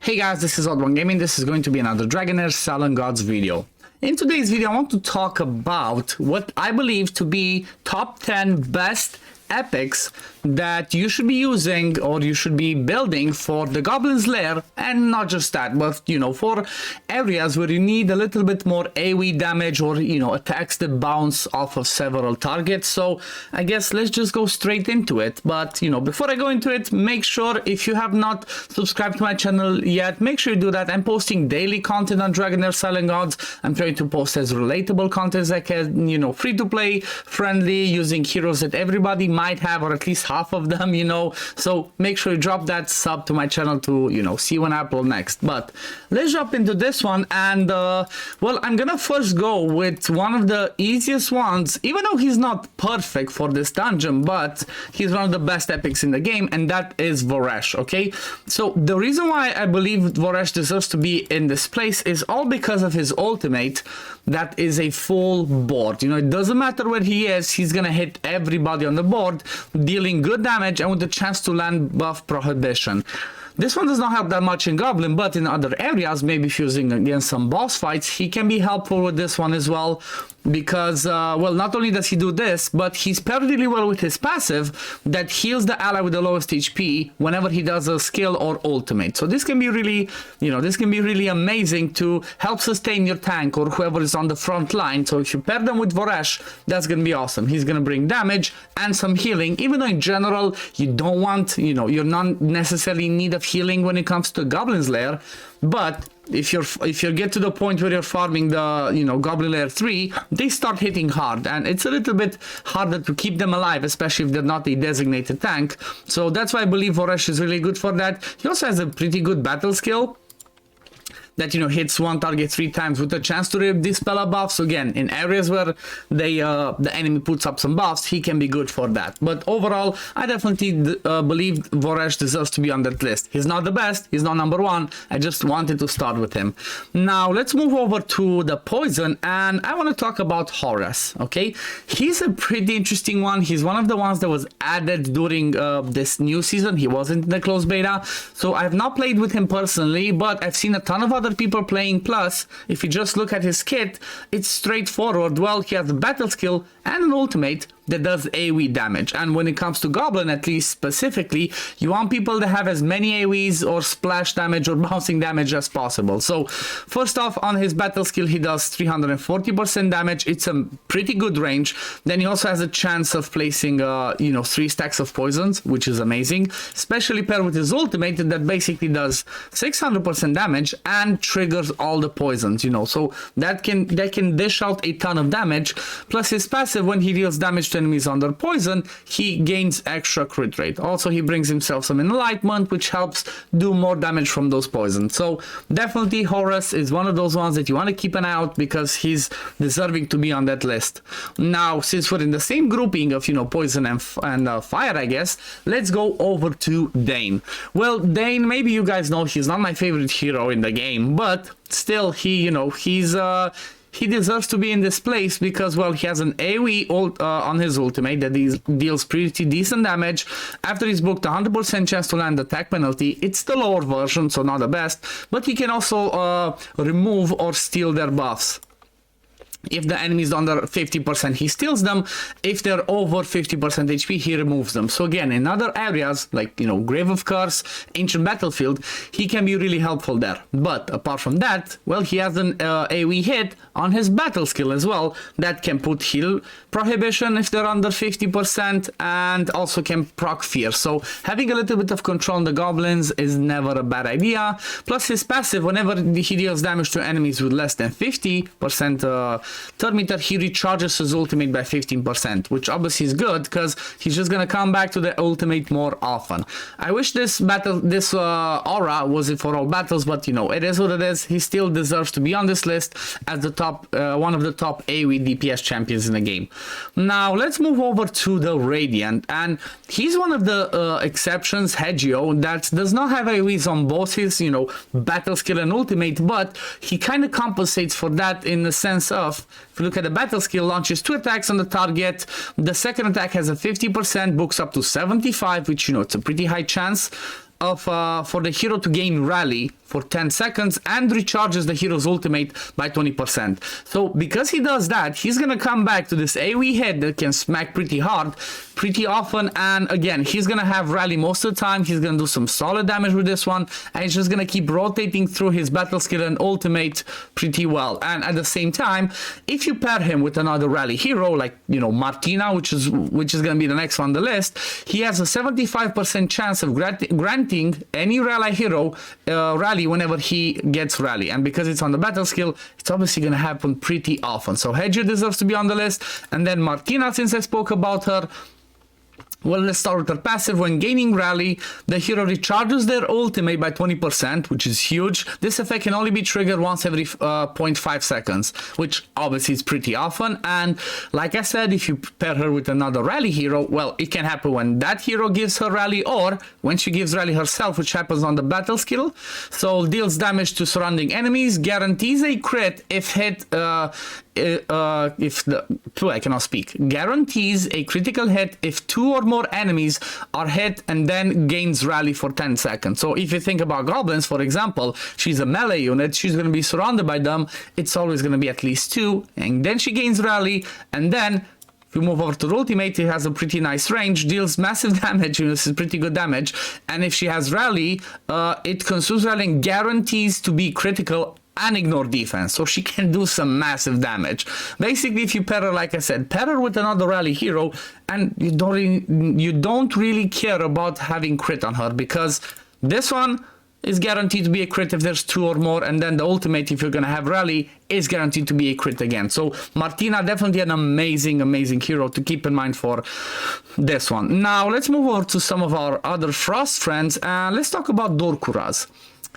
Hey guys, this is OddOneGaming. This is going to be another Dragonheir SilentGods video. In today's video, I want to talk about what I believe to be top 10 best epics that you should be using or you should be building for the Goblin's Lair, and not just that, but for areas where you need a little bit more AOE damage or attacks that bounce off of several targets. So I guess let's just go straight into it. But before I go into it, make sure if you have not subscribed to my channel yet, make sure you do that. I'm posting daily content on Dragonheir SilentGods. I'm trying to post as relatable content as I can, free to play, friendly, using heroes that everybody might have, or at least half of them, so make sure you drop that sub to my channel to see when I upload next. But let's jump into this one, and well, I'm gonna first go with one of the easiest ones, even though he's not perfect for this dungeon, but he's one of the best epics in the game, and that is Varus. Okay, so the reason why I believe Varus deserves to be in this place is all because of his ultimate. That is a full board. It doesn't matter where he is, he's gonna hit everybody on the board, dealing good damage and with the chance to land buff prohibition. This one does not help that much in Goblin, but in other areas, maybe if using against some boss fights, he can be helpful with this one as well. Because, well, not only does he do this, but he's paired really well with his passive that heals the ally with the lowest HP whenever he does a skill or ultimate. So this can be really, this can be really amazing to help sustain your tank or whoever is on the front line. So if you pair them with Varus, that's going to be awesome. He's going to bring damage and some healing, even though in general, you don't want, you're not necessarily in need of healing when it comes to Goblin's Lair. But if you get to the point where you're farming the Goblin Lair 3, they start hitting hard, and it's a little bit harder to keep them alive, especially if they're not a designated tank. So that's why I believe Varus is really good for that. He also has a pretty good battle skill that hits one target 3 times with a chance to dispel a buff. So again, in areas where the enemy puts up some buffs, he can be good for that. But overall, I definitely believe Varus deserves to be on that list. He's not the best, he's not number 1. I just wanted to start with him. Now let's move over to the poison, and I want to talk about Horus. Okay, he's a pretty interesting one. He's one of the ones that was added during this new season. He wasn't in the closed beta, so I have not played with him personally, but I've seen a ton of other people playing. Plus, if you just look at his kit, it's straightforward. Well, he has a battle skill and an ultimate that does AOE damage, and when it comes to Goblin, at least specifically, you want people to have as many AOEs or splash damage or bouncing damage as possible. So first off, on his battle skill, he does 340% damage. It's a pretty good range. Then he also has a chance of placing 3 stacks of poisons, which is amazing, especially paired with his ultimate that basically does 600% damage and triggers all the poisons, so that can dish out a ton of damage. Plus his passive, when he deals damage to enemies under poison, he gains extra crit rate. Also, he brings himself some enlightenment, which helps do more damage from those poisons. So definitely Horus is one of those ones that you want to keep an eye out, because he's deserving to be on that list. Now, since we're in the same grouping of poison and fire, I guess, let's go over to Dane. Well, Dane, maybe you guys know he's not my favorite hero in the game, but still, he deserves to be in this place because, well, he has an AOE on his ultimate that deals pretty decent damage. After he's booked 100% chance to land attack penalty, it's the lower version, so not the best, but he can also remove or steal their buffs. If the enemy is under 50%, he steals them. If they're over 50% HP, he removes them. So again, in other areas like Grave of Curse, Ancient Battlefield, he can be really helpful there. But apart from that, well, he has an AOE hit on his battle skill as well that can put heal prohibition if they're under 50%, and also can proc fear. So having a little bit of control on the goblins is never a bad idea. Plus his passive, whenever he deals damage to enemies with less than 50% turn meter, he recharges his ultimate by 15%, which obviously is good because he's just gonna come back to the ultimate more often. I wish this aura was it for all battles, but it is what it is. He still deserves to be on this list as the top one of the top AOE DPS champions in the game. Now let's move over to the Radiant, and he's one of the exceptions, Hegio, that does not have AOEs on both his battle skill and ultimate, but he kind of compensates for that in the sense of, if you look at the battle skill, launches 2 attacks on the target. The second attack has a 50%, books up to 75, which it's a pretty high chance of for the hero to gain rally for 10 seconds and recharges the hero's ultimate by 20%. So because he does that, he's gonna come back to this AoE hit that can smack pretty hard, pretty often, and again, he's gonna have rally most of the time. He's gonna do some solid damage with this one, and he's just gonna keep rotating through his battle skill and ultimate pretty well. And at the same time, if you pair him with another rally hero, like, you know, Martina, which is gonna be the next on the list, he has a 75% chance of granting any rally hero rally whenever he gets rally. And because it's on the battle skill, it's obviously gonna happen pretty often. So Hedger deserves to be on the list, and then Martina, since I spoke about her. Well, let's start with her passive. When gaining rally, the hero recharges their ultimate by 20%, which is huge. This effect can only be triggered once every 0.5 seconds, which obviously is pretty often. And like I said, if you pair her with another rally hero, well, it can happen when that hero gives her rally or when she gives rally herself, which happens on the battle skill. So deals damage to surrounding enemies, guarantees a crit if hit, I cannot speak. Guarantees a critical hit if 2 or more enemies are hit, and then gains rally for 10 seconds. So if you think about goblins, for example, she's a melee unit, she's going to be surrounded by them, it's always going to be at least 2, and then she gains rally, and then if you move over to the ultimate, it has a pretty nice range, deals massive damage, this is pretty good damage, and if she has rally, it consumes rally and guarantees to be critical and ignore defense, so she can do some massive damage. Basically, if you pair her, like I said, pair her with another rally hero, and you don't really care about having crit on her, because this one is guaranteed to be a crit if there's 2 or more, and then the ultimate, if you're gonna have rally, is guaranteed to be a crit again. So Martina, definitely an amazing hero to keep in mind for this one. Now let's move over to some of our other Frost friends, and let's talk about Dor Kuras.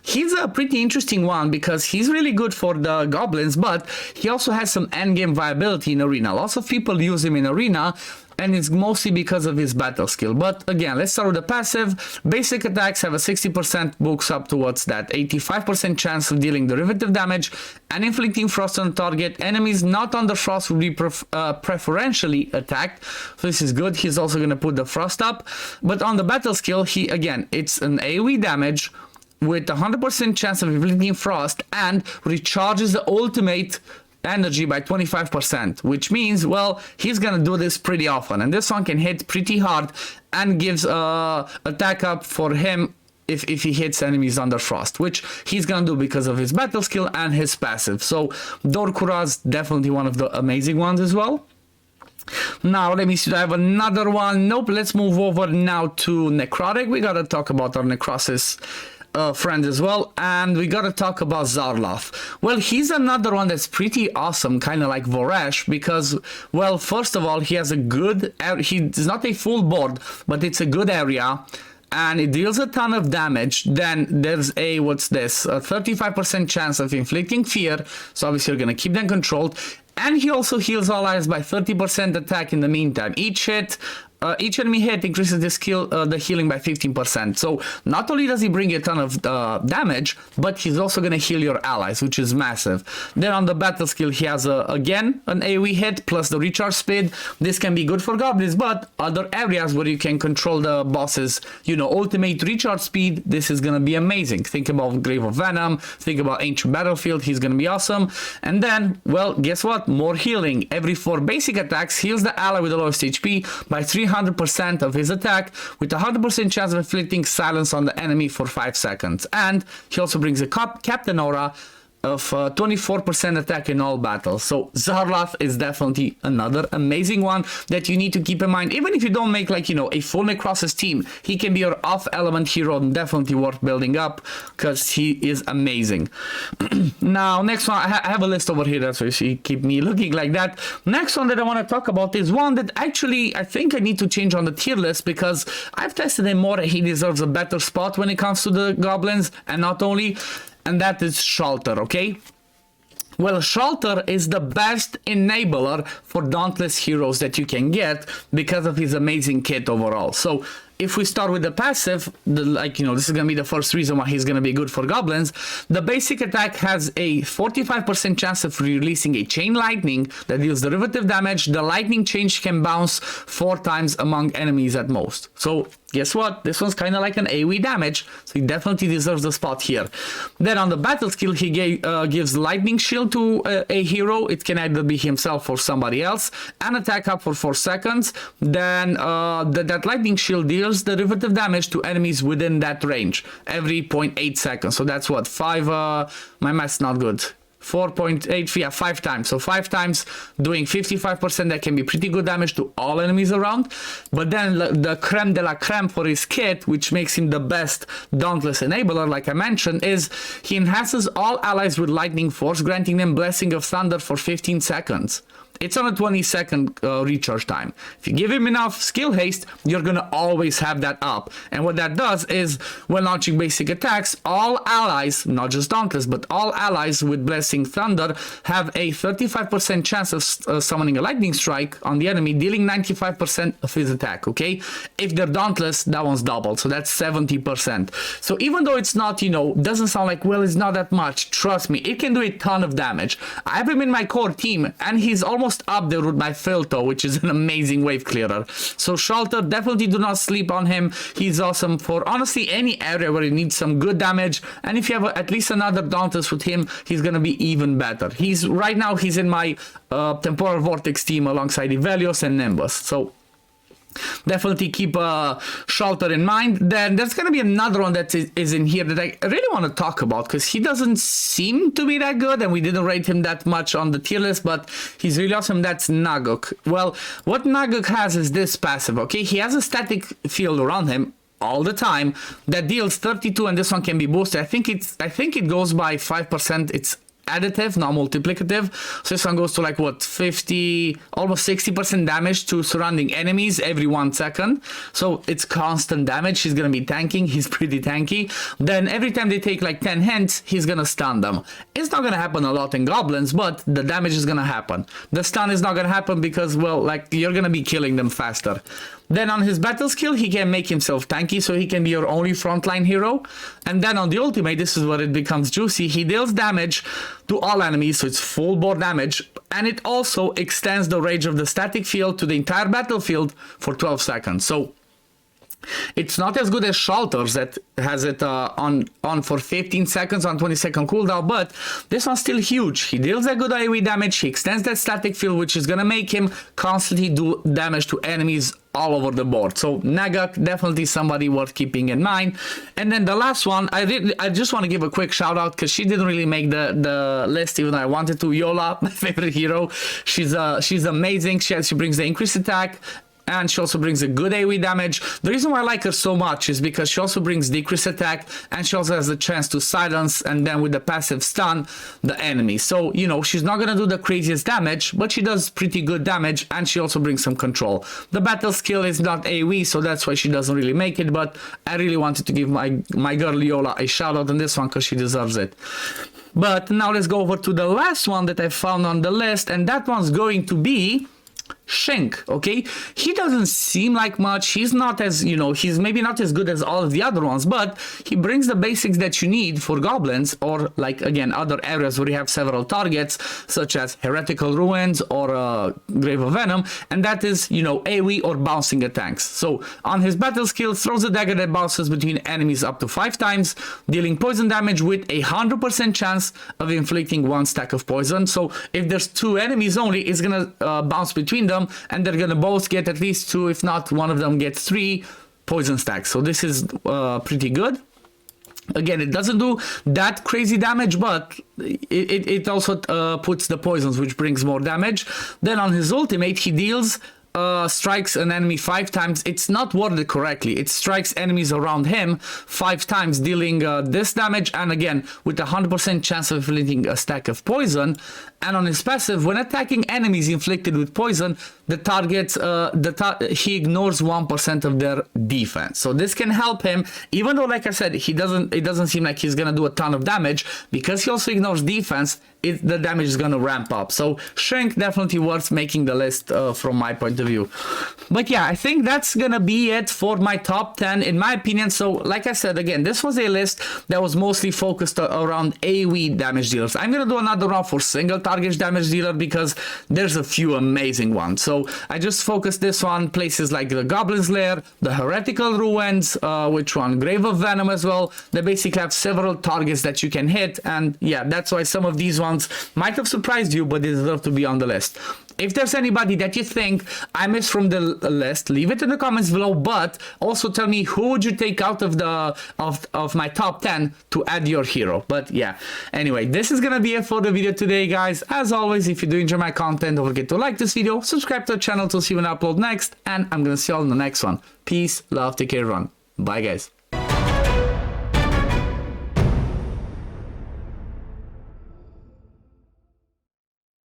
He's a pretty interesting one because he's really good for the goblins, but he also has some endgame viability in arena. Lots of people use him in arena, and it's mostly because of his battle skill. But again, let's start with the passive. Basic attacks have a 60% books up towards that 85% chance of dealing derivative damage and inflicting frost on target. Enemies not under frost will be preferentially attacked, so this is good. He's also going to put the frost up, but on the battle skill, it's an AoE damage with 100% chance of inflicting frost and recharges the ultimate energy by 25%, which means, well, he's gonna do this pretty often, and this one can hit pretty hard and gives attack up for him if he hits enemies under frost, which he's gonna do because of his battle skill and his passive. So Dor Kura's definitely one of the amazing ones as well. Now let me see, I have another one. Nope, let's move over now to Necrotic. We gotta talk about our Necrosis friend as well, and we gotta talk about Zarof. Well, he's another one that's pretty awesome, kind of like Voresh, because, well, first of all, he has a good, he's not a full board, but it's a good area, and it deals a ton of damage. Then there's a 35% chance of inflicting fear, so obviously you're gonna keep them controlled, and he also heals allies by 30% attack in the meantime. Each enemy hit increases the healing by 15%. So not only does he bring a ton of damage, but he's also going to heal your allies, which is massive. Then on the battle skill, he has again an AoE hit plus the recharge speed. This can be good for goblins, but other areas where you can control the bosses, ultimate recharge speed, this is going to be amazing. Think about Grave of Venom, think about Ancient Battlefield, he's going to be awesome. And then, well, guess what? More healing. Every 4 basic attacks heals the ally with the lowest HP by 300% of his attack, with 100% chance of inflicting silence on the enemy for 5 seconds. And he also brings a Captain Aura of 24% attack in all battles. So Zarof is definitely another amazing one that you need to keep in mind. Even if you don't make a full Necrosis team, he can be your off element hero and definitely worth building up because he is amazing. Now, next one, I have a list over here, that's why you keep me looking like that. Next one that I want to talk about is one that actually I think I need to change on the tier list because I've tested him more. He deserves a better spot when it comes to the goblins, and not only, and that is Shelter, okay? Well, Shelter is the best enabler for Dauntless heroes that you can get because of his amazing kit overall. So if we start with the passive, this is going to be the first reason why he's going to be good for goblins. The basic attack has a 45% chance of releasing a chain lightning that deals derivative damage. The lightning change can bounce 4 times among enemies at most. So guess what? This one's kind of like an AoE damage, so he definitely deserves a spot here. Then on the battle skill, he gives lightning shield to a hero. It can either be himself or somebody else, and attack up for 4 seconds. Then that lightning shield deals derivative damage to enemies within that range every 0.8 seconds. So that's what, 5, my math's not good. 4.8, yeah, 5 times. So 5 times doing 55%, that can be pretty good damage to all enemies around. But then the creme de la creme for his kit, which makes him the best Dauntless enabler, like I mentioned, is he enhances all allies with lightning force, granting them Blessing of Thunder for 15 seconds. It's on a 20-second recharge time. If you give him enough skill haste, you're gonna always have that up. And what that does is, when launching basic attacks, all allies, not just Dauntless, but all allies with Blessing Thunder have a 35% chance of summoning a lightning strike on the enemy, dealing 95% of his attack, okay? If they're Dauntless, that one's doubled, so that's 70%. So even though it's not, you know, doesn't sound like, well, it's not that much, trust me, it can do a ton of damage. I have him in my core team, and he's almost up there with my Filto, which is an amazing wave clearer. So Shelter, definitely do not sleep on him. He's awesome for honestly any area where you need some good damage, and if you have at least another Dauntless with him, he's gonna be even better. Right now he's in my Temporal Vortex team alongside Ivelios and Nimbus, so definitely keep Shelter in mind. Then there's gonna be another one that is in here that I really want to talk about, because he doesn't seem to be that good and we didn't rate him that much on the tier list, but he's really awesome. That's Nagok. Well, what Nagok has is this passive, okay? He has a static field around him all the time that deals 32, and this one can be boosted. I think it goes by 5%. It's additive, not multiplicative. So this one goes to like what, 50, almost 60% damage to surrounding enemies every 1 second. So it's constant damage. He's gonna be tanking. He's pretty tanky. Then every time they take like 10 hits, he's gonna stun them. It's not gonna happen a lot in goblins, but the damage is gonna happen. The stun is not gonna happen because, well, like, you're gonna be killing them faster. Then on his battle skill, he can make himself tanky, so he can be your only frontline hero. And then on the ultimate, this is where it becomes juicy. He deals damage to all enemies, so it's full bore damage. And it also extends the range of the static field to the entire battlefield for 12 seconds. So it's not as good as Shelter's that has it on for 15 seconds on 20-second cooldown, but this one's still huge. He deals a good AoE damage, he extends that static field, which is gonna make him constantly do damage to enemies all over the board. So Nagok, definitely somebody worth keeping in mind. And then the last one, I just want to give a quick shout out because she didn't really make the list, even though I wanted to. Yola, my favorite hero. She's amazing. She brings the increased attack, and she also brings a good AoE damage. The reason why I like her so much is because she also brings decreased attack, and she also has the chance to silence, and then with the passive stun the enemy. So, you know, she's not gonna do the craziest damage, but she does pretty good damage, and she also brings some control. The battle skill is not AoE, so that's why she doesn't really make it, but I really wanted to give my girl Yola a shout out on this one because she deserves it. But now let's go over to the last one that I found on the list, and that one's going to be Shank, okay? He doesn't seem like much. He's not as, you know, he's maybe not as good as all of the other ones, but he brings the basics that you need for goblins, or like, again, other areas where you have several targets, such as Heretical Ruins or Grave of Venom, and that is, you know, AoE or bouncing attacks. So on his battle skill, throws a dagger that bounces between enemies up to 5 times, dealing poison damage with a 100% chance of inflicting 1 stack of poison. So if there's 2 enemies only, it's gonna bounce between them, and they're gonna both get at least 2, if not one of them gets 3 poison stacks. So this is pretty good. Again, it doesn't do that crazy damage, but it also puts the poisons, which brings more damage. Then on his ultimate, he deals strikes an enemy 5 times. It's not worded correctly. It strikes enemies around him 5 times, dealing this damage, and again with a 100% chance of inflicting a stack of poison. And on his passive, when attacking enemies inflicted with poison, the targets he ignores 1% of their defense. So this can help him, even though, like I said, it doesn't seem like he's gonna do a ton of damage, because he also ignores defense. The damage is gonna ramp up. So Shank, definitely worth making the list from my point of view. But yeah, I think that's gonna be it for my top 10 in my opinion. So like I said, again, this was a list that was mostly focused around AoE damage dealers. I'm gonna do another round for single target damage dealer because there's a few amazing ones. So I just focused this on places like the Goblin's Lair, the Heretical Ruins, which one? Grave of Venom as well. They basically have several targets that you can hit, and yeah, that's why some of these ones might have surprised you, but they deserve to be on the list. If there's anybody that you think I missed from the list, leave it in the comments below, but also tell me who would you take out of the of my top 10 to add your hero. But yeah, anyway, this is gonna be it for the video today, guys. As always, if you do enjoy my content, don't forget to like this video, subscribe to the channel to see when I upload next, and I'm gonna see you all in the next one. Peace, love, take care, everyone. Bye, guys.